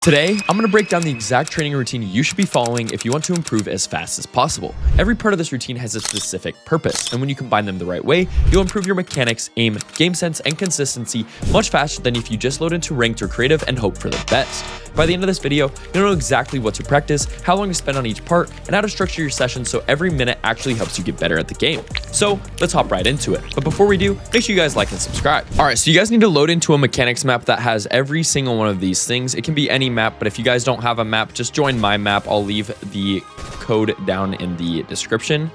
Today, I'm going to break down the exact training routine you should be following if you want to improve as fast as possible. Every part of this routine has a specific purpose, and when you combine them the right way, you'll improve your mechanics, aim, game sense, and consistency much faster than if you just load into ranked or creative and hope for the best. By the end of this video, you'll know exactly what to practice, how long to spend on each part, and how to structure your session so every minute actually helps you get better at the game. So let's hop right into it. But before we do, make sure you guys like and subscribe. All right, so you guys need to load into a mechanics map that has every single one of these things. It can be any map, but if you guys don't have a map, just join my map. I'll leave the code down in the description.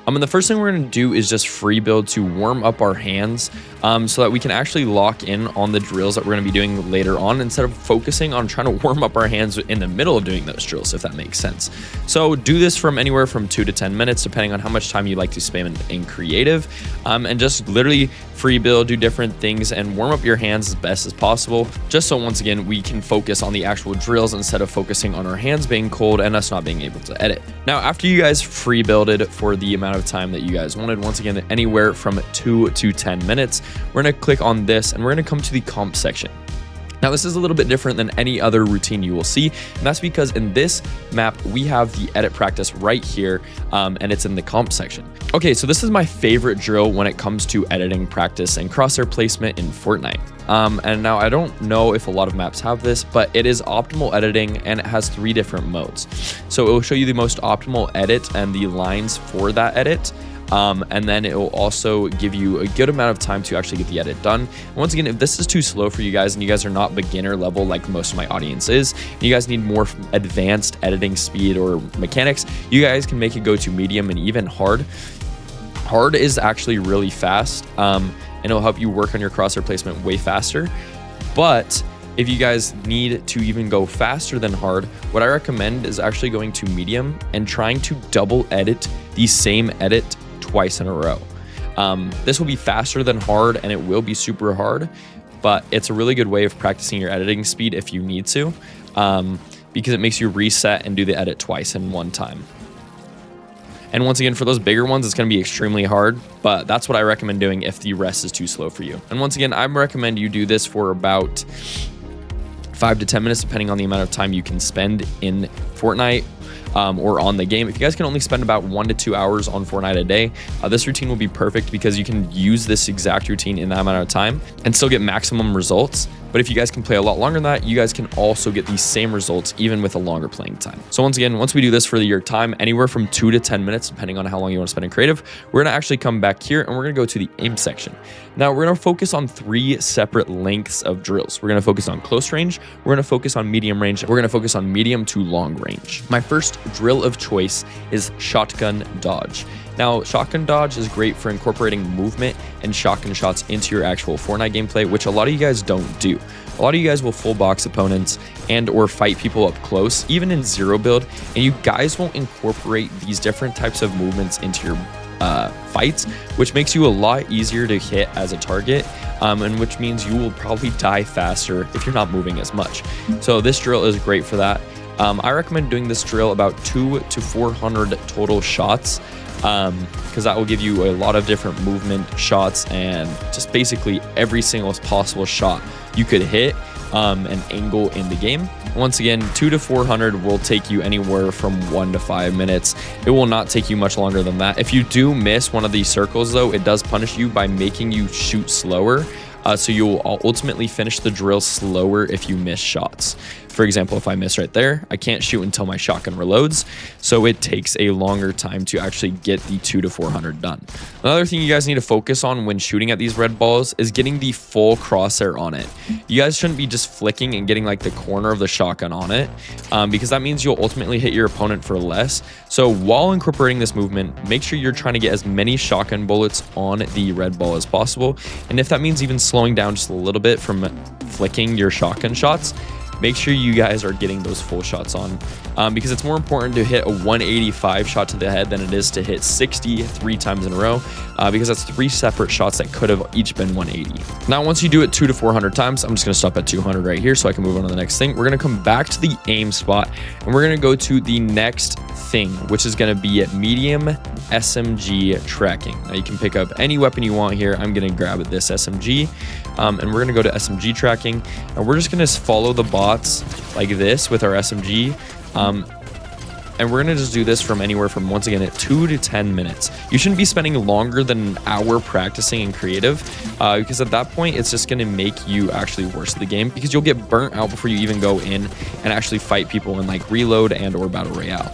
And the first thing we're going to do is just free build to warm up our hands so that we can actually lock in on the drills that we're going to be doing later on instead of focusing on trying to warm up our hands in the middle of doing those drills, if that makes sense. So do this from anywhere from 2 to 10 minutes, depending on how much time you like to spam in creative, and just literally free build, do different things, and warm up your hands as best as possible, just so once again, we can focus on the actual drills instead of focusing on our hands being cold and us not being able to edit. Now, after you guys free builded for the amount of time that you guys wanted, once again, anywhere from 2 to 10 minutes, we're going to click on this and we're going to come to the comp section. Now, this is a little bit different than any other routine you will see, and that's because in this map, we have the edit practice right here, and it's in the comp section. Okay, so this is my favorite drill when it comes to editing practice and crosshair placement in Fortnite. And now I don't know if a lot of maps have this, but it is optimal editing and it has 3 different modes. So it will show you the most optimal edit and the lines for that edit. And then it will also give you a good amount of time to actually get the edit done. And once again, if this is too slow for you guys and you guys are not beginner level like most of my audience is, and you guys need more advanced editing speed or mechanics, you guys can make it go to medium and even hard. Hard is actually really fast, and it'll help you work on your crosshair placement way faster. But if you guys need to even go faster than hard, what I recommend is actually going to medium and trying to double edit the same edit twice in a row. This will be faster than hard and it will be super hard, but it's a really good way of practicing your editing speed if you need to, because it makes you reset and do the edit twice in one time. And once again, for those bigger ones, it's going to be extremely hard, but that's what I recommend doing if the rest is too slow for you. And once again, I recommend you do this for about 5 to 10 minutes, depending on the amount of time you can spend in Fortnite or on the game. If you guys can only spend about 1 to 2 hours on Fortnite a day, this routine will be perfect because you can use this exact routine in that amount of time and still get maximum results. But if you guys can play a lot longer than that, you guys can also get these same results even with a longer playing time. So once again, once we do this for your time, anywhere from 2 to 10 minutes, depending on how long you want to spend in creative, we're going to actually come back here and we're going to go to the aim section. Now we're going to focus on 3 separate lengths of drills. We're going to focus on close range, we're going to focus on medium range, we're going to focus on medium to long range. My first drill of choice is shotgun dodge. Now, shotgun dodge is great for incorporating movement and shotgun shots into your actual Fortnite gameplay, which a lot of you guys don't do. A lot of you guys will full box opponents and or fight people up close, even in zero build, and you guys won't incorporate these different types of movements into your fights, which makes you a lot easier to hit as a target, and which means you will probably die faster if you're not moving as much. So this drill is great for that. I recommend doing this drill about 200 to 400 total shots, because that will give you a lot of different movement shots and just basically every single possible shot you could hit an angle in the game. Once again, 200 to 400 will take you anywhere from 1 to 5 minutes. It will not take you much longer than that. If you do miss one of these circles though, it does punish you by making you shoot slower. So you will ultimately finish the drill slower if you miss shots. For example, if I miss right there, I can't shoot until my shotgun reloads. So it takes a longer time to actually get the 200 to 400 done. Another thing you guys need to focus on when shooting at these red balls is getting the full crosshair on it. You guys shouldn't be just flicking and getting like the corner of the shotgun on it, because that means you'll ultimately hit your opponent for less. So while incorporating this movement, make sure you're trying to get as many shotgun bullets on the red ball as possible. And if that means even slowing down just a little bit from flicking your shotgun shots, make sure you guys are getting those full shots on, because it's more important to hit a 185 shot to the head than it is to hit 60 3 times in a row, because that's 3 separate shots that could have each been 180. Now, once you do it 200 to 400 times, I'm just going to stop at 200 right here so I can move on to the next thing. We're going to come back to the aim spot and we're going to go to the next thing, which is going to be medium SMG tracking. Now you can pick up any weapon you want here. I'm going to grab this SMG, and we're going to go to SMG tracking, and we're just going to follow the bots like this with our SMG. And we're going to just do this from anywhere from, once again, at 2 to 10 minutes. You shouldn't be spending longer than an hour practicing in creative, because at that point, it's just going to make you actually worse at the game, because you'll get burnt out before you even go in and actually fight people in like reload and or battle royale.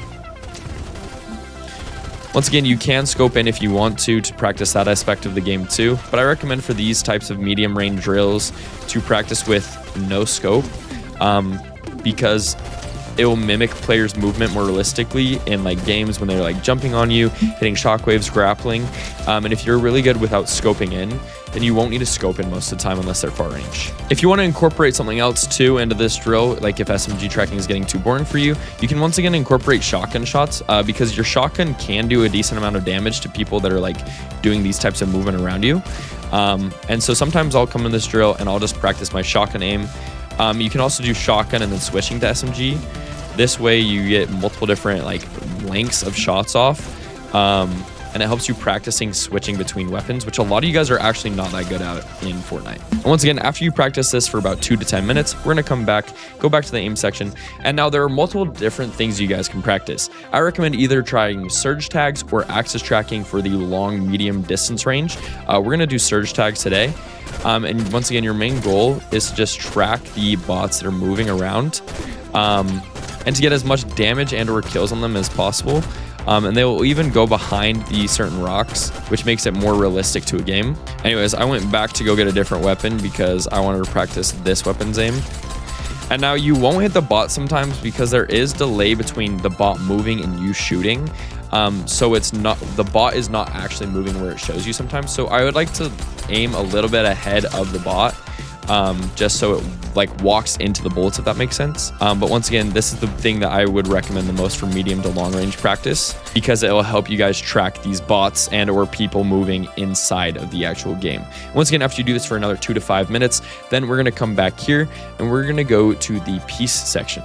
Once again, you can scope in if you want to practice that aspect of the game too, but I recommend for these types of medium range drills to practice with no scope, because it will mimic players' movement more realistically in like games when they're like jumping on you, hitting shockwaves, grappling. And if you're really good without scoping in, then you won't need to scope in most of the time unless they're far range. If you want to incorporate something else too into this drill, like if SMG tracking is getting too boring for you, you can once again incorporate shotgun shots, because your shotgun can do a decent amount of damage to people that are like doing these types of movement around you. And so sometimes I'll come in this drill and I'll just practice my shotgun aim. You can also do shotgun and then switching to SMG. This way you get multiple different like lengths of shots off, and it helps you practicing switching between weapons, which a lot of you guys are actually not that good at in Fortnite. And once again, after you practice this for about 2 to 10 minutes, we're gonna go back to the aim section. And now there are multiple different things you guys can practice. I recommend either trying surge tags or axis tracking for the long, medium distance range. We're gonna do surge tags today. And once again, your main goal is to just track the bots that are moving around, and to get as much damage and or kills on them as possible. And they will even go behind the certain rocks, which makes it more realistic to a game. Anyways, I went back to go get a different weapon because I wanted to practice this weapon's aim. And now you won't hit the bot sometimes because there is delay between the bot moving and you shooting. So the bot is not actually moving where it shows you sometimes. So I would like to aim a little bit ahead of the bot, just so it like walks into the bullets, if that makes sense. But once again, this is the thing that I would recommend the most for medium to long range practice, because it will help you guys track these bots and or people moving inside of the actual game. Once again, after you do this for another 2 to 5 minutes, then we're going to come back here and we're going to go to the piece section.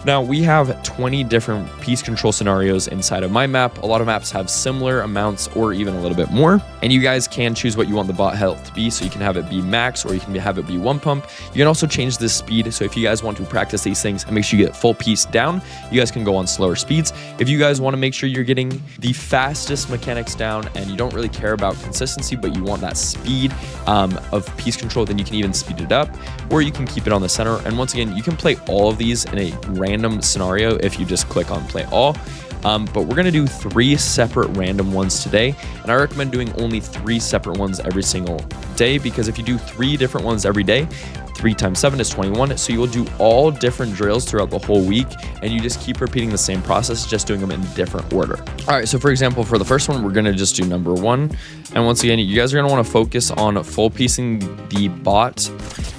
Now we have 20 different piece control scenarios inside of my map. A lot of maps have similar amounts or even a little bit more, and you guys can choose what you want the bot health to be. So you can have it be max, or you can have it be 1 pump. You can also change the speed. So if you guys want to practice these things and make sure you get full piece down, you guys can go on slower speeds. If you guys want to make sure you're getting the fastest mechanics down and you don't really care about consistency, but you want that speed of piece control, then you can even speed it up, or you can keep it on the center. And once again, you can play all of these in a random scenario if you just click on play all. But we're going to do 3 separate random ones today, and I recommend doing only 3 separate ones every single day, because if you do 3 different ones every day, 3 times 7 is 21. So you will do all different drills throughout the whole week, and you just keep repeating the same process, just doing them in different order. All right, so for example, for the first one, we're going to just do number 1. And once again, you guys are going to want to focus on full piecing the bot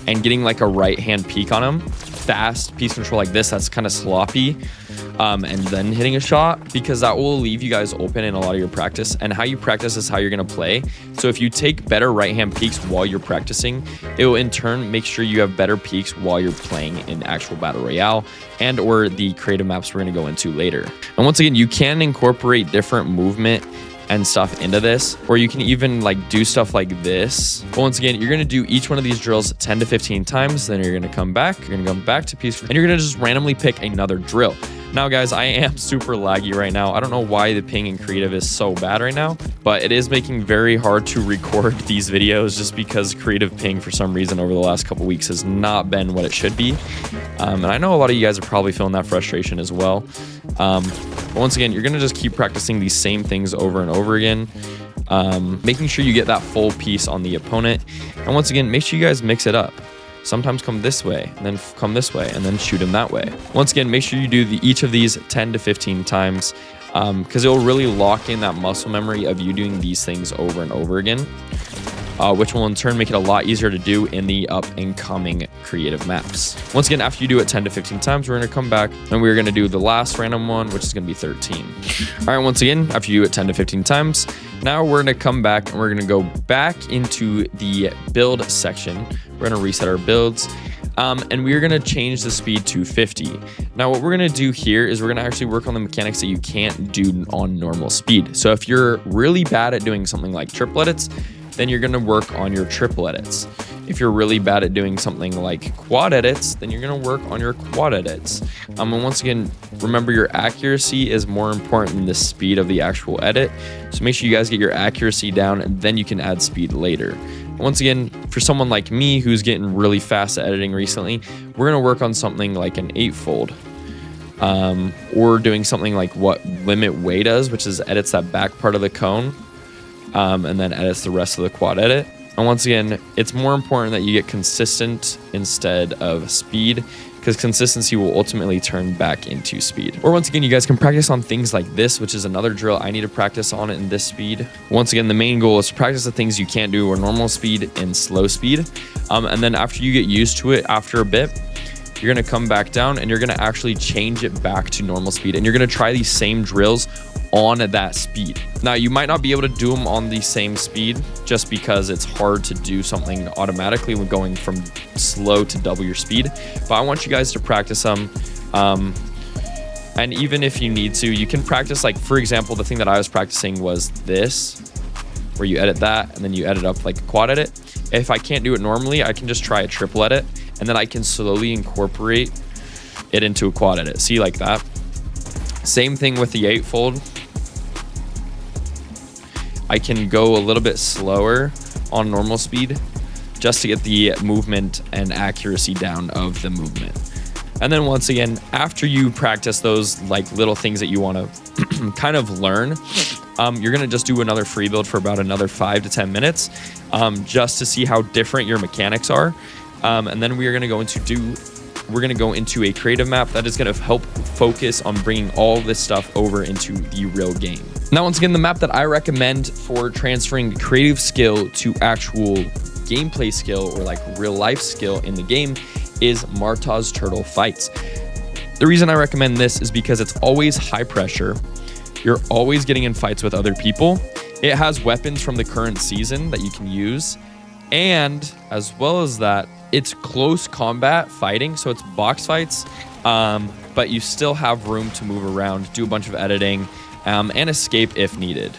and getting like a right hand peek on him. Fast piece control like this, that's kind of sloppy, and then hitting a shot, because that will leave you guys open in a lot of your practice. And how you practice is how you're going to play. So if you take better right hand peeks while you're practicing, it will in turn make sure you have better peeks while you're playing in actual battle royale and or the creative maps we're going to go into later. And once again, you can incorporate different movement and stuff into this, or you can even like do stuff like this. But once again, you're going to do each one of these drills 10 to 15 times, then you're going to come back, to piece, and you're going to just randomly pick another drill. Now guys, I am super laggy right now. I don't know why the ping in creative is so bad right now, but it is making very hard to record these videos just because creative ping for some reason over the last couple weeks has not been what it should be. And I know a lot of you guys are probably feeling that frustration as well. But once again, you're gonna just keep practicing these same things over and over again, making sure you get that full piece on the opponent. And once again, make sure you guys mix it up. Sometimes come this way, and then come this way, and then shoot him that way. Once again, make sure you do each of these 10 to 15 times, because it will really lock in that muscle memory of you doing these things over and over again, which will in turn make it a lot easier to do in the up and coming creative maps. Once again, after you do it 10 to 15 times, we're going to come back and we're going to do the last random one, which is going to be 13. All right, once again, after you do it 10 to 15 times, now we're going to come back and we're going to go back into the build section. We're going to reset our builds. And we're going to change the speed to 50. Now, what we're going to do here is we're going to actually work on the mechanics that you can't do on normal speed. So if you're really bad at doing something like triple edits, then you're going to work on your triple edits. If you're really bad at doing something like quad edits, then you're going to work on your quad edits. And once again, remember your accuracy is more important than the speed of the actual edit. So make sure you guys get your accuracy down, and then you can add speed later. Once again, for someone like me who's getting really fast at editing recently, we're going to work on something like an 8-fold. Or doing something like what Limit Way does, which is edits that back part of the cone, and then edits the rest of the quad edit. And once again, it's more important that you get consistent instead of speed, because consistency will ultimately turn back into speed. Or once again, you guys can practice on things like this, which is another drill I need to practice on in this speed. Once again, the main goal is to practice the things you can't do or normal speed and slow speed. And then after you get used to it, after a bit, you're gonna come back down and you're gonna actually change it back to normal speed. And you're gonna try these same drills on that speed. Now, you might not be able to do them on the same speed just because it's hard to do something automatically when going from slow to double your speed. But I want you guys to practice them. And even if you need to, you can practice, like, for example, the thing that I was practicing was this, where you edit that and then you edit up like a quad edit. If I can't do it normally, I can just try a triple edit, and then I can slowly incorporate it into a quad edit. See, like that. Same thing with the 8-fold. I can go a little bit slower on normal speed just to get the movement and accuracy down of the movement. And then once again, after you practice those like little things that you want to kind of learn, you're going to just do another free build for about another 5 to 10 minutes, just to see how different your mechanics are. And then we're going to go into a creative map that is going to help focus on bringing all this stuff over into the real game. Now, once again, the map that I recommend for transferring creative skill to actual gameplay skill or like real life skill in the game is Martaz Turtle Fights. The reason I recommend this is because it's always high pressure. You're always getting in fights with other people. It has weapons from the current season that you can use. And as well as that, it's close combat fighting, so it's box fights, but you still have room to move around, do a bunch of editing, and escape if needed.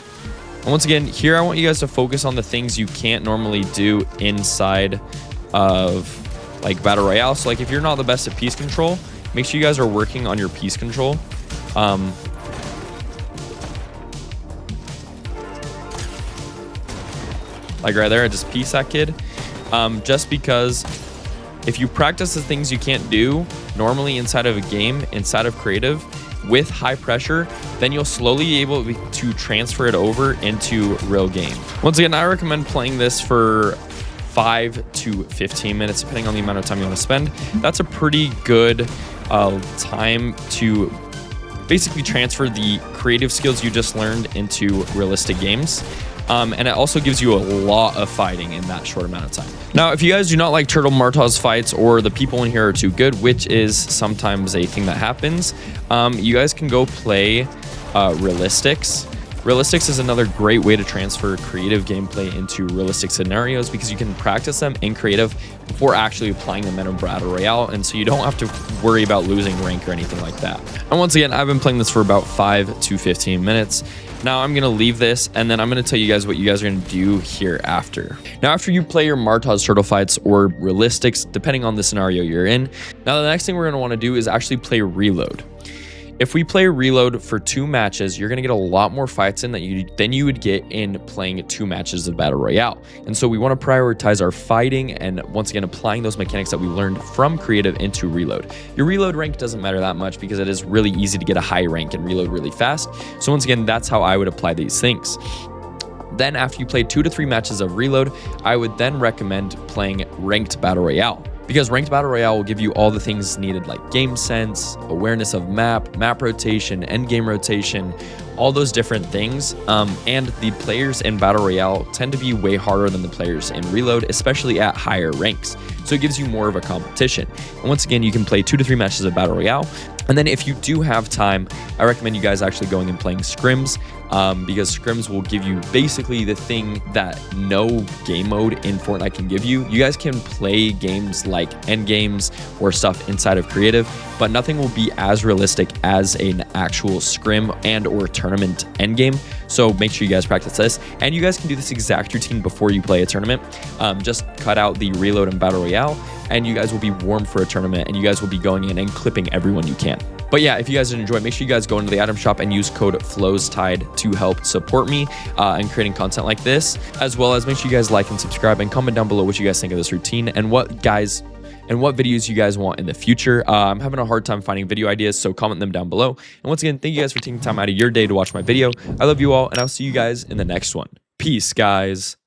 And once again, here I want you guys to focus on the things you can't normally do inside of like Battle Royale. So like if you're not the best at piece control, make sure you guys are working on your piece control. Like right there, I just piece that kid. Just because if you practice the things you can't do normally inside of a game, inside of creative, with high pressure, then you'll slowly be able to transfer it over into real game. Once again, I recommend playing this for 5 to 15 minutes, depending on the amount of time you want to spend. That's a pretty good time to basically transfer the creative skills you just learned into realistic games. And it also gives you a lot of fighting in that short amount of time. Now, if you guys do not like Turtle Martaz fights, or the people in here are too good, which is sometimes a thing that happens, you guys can go play Realistics. Realistics is another great way to transfer creative gameplay into realistic scenarios, because you can practice them in creative before actually applying them in a Battle Royale, and so you don't have to worry about losing rank or anything like that. And once again, I've been playing this for about 5 to 15 minutes. Now I'm going to leave this, and then I'm going to tell you guys what you guys are going to do here after. Now, after you play your Martaz Turtle Fights or Realistics, depending on the scenario you're in, now the next thing we're going to want to do is actually play Reload. If we play Reload for 2 matches, you're going to get a lot more fights in than you would get in playing 2 matches of Battle Royale. And so we want to prioritize our fighting and, once again, applying those mechanics that we learned from creative into Reload. Your Reload rank doesn't matter that much because it is really easy to get a high rank and reload really fast. So once again, that's how I would apply these things. Then after you play 2 to 3 matches of Reload, I would then recommend playing Ranked Battle Royale. Because Ranked Battle Royale will give you all the things needed, like game sense, awareness of map rotation, endgame rotation, all those different things. And the players in Battle Royale tend to be way harder than the players in Reload, especially at higher ranks. So it gives you more of a competition. And once again, you can play 2 to 3 matches of Battle Royale. And then if you do have time, I recommend you guys actually going and playing scrims, because scrims will give you basically the thing that no game mode in Fortnite can give you. You guys can play games like end games or stuff inside of creative, but nothing will be as realistic as an actual scrim and or tournament end game. So make sure you guys practice this, and you guys can do this exact routine before you play a tournament. Just cut out the reload and battle royale, and you guys will be warm for a tournament, and you guys will be going in and clipping everyone you can. But yeah, if you guys did enjoy, make sure you guys go into the item shop and use code FlowsTide to help support me in creating content like this, as well as make sure you guys like and subscribe and comment down below what you guys think of this routine and what videos you guys want in the future. I'm having a hard time finding video ideas, so comment them down below. And once again, thank you guys for taking time out of your day to watch my video. I love you all, and I'll see you guys in the next one. Peace, guys.